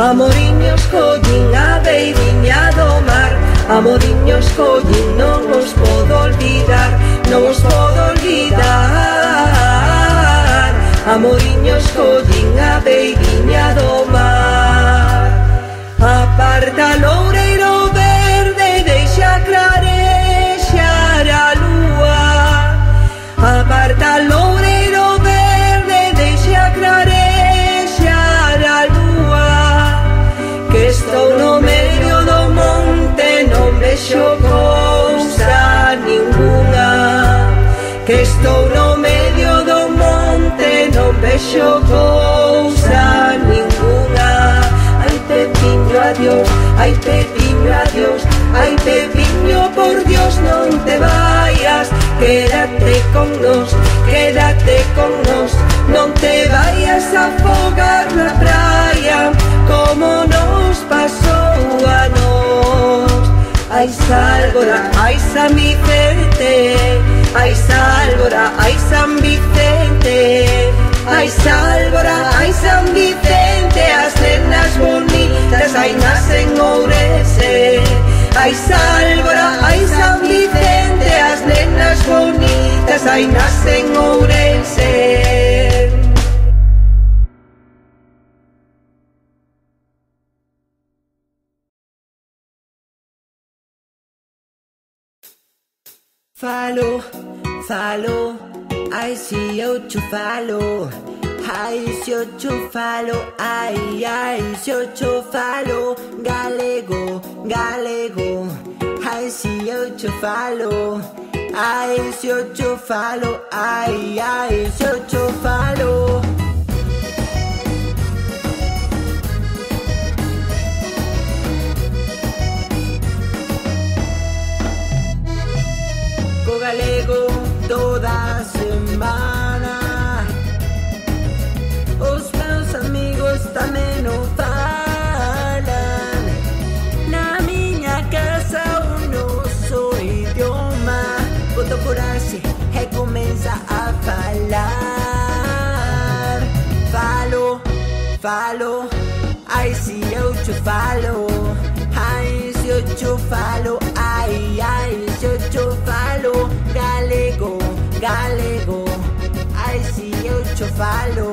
Amoriños collín a beiriña do mar, amoriños collín, non os podo olvidar, non os podo olvidar. Amoriños collín a beiriña do mar. Aparta loureiro verde, deixa clarexar a lúa. Aparta loureiro verde, deixa clarexar a lúa. Que estou no medio do monte, non vexo cousa ninguna. Que estou no medio do monte, non vexo cousa ninguna. Ai Pepiño, adiós, ai Pepiño, adiós, ai Pepiño, por Dios non te vayas. Quédate con nos, non te vayas a afogar na praia, como nos pasou a nos. Ai Sálvora, ai San Vicente, ai Sálvora, ai San Vicente, ai Sálvora, ai San Vicente, as nenas bonitas ai nacen Ourense. Ai Sálvora, ai San Vicente, as nenas bonitas ai nacen Ourense. Falo, falo, ai se eu te falo. Ai se eu te falo, ai se eu te falo. Galego, galego, ai se eu te falo. Ai se eu te falo, ai se eu te falo. Co galego toda semana, os meus amigos tamén o falan. Na miña casa o noso idioma boto coragem e comeza a falar. Falo, falo, ai se eu te falo. Ai se eu te falo, ai se eu te falo. Galego, galego, ai se eu te falo.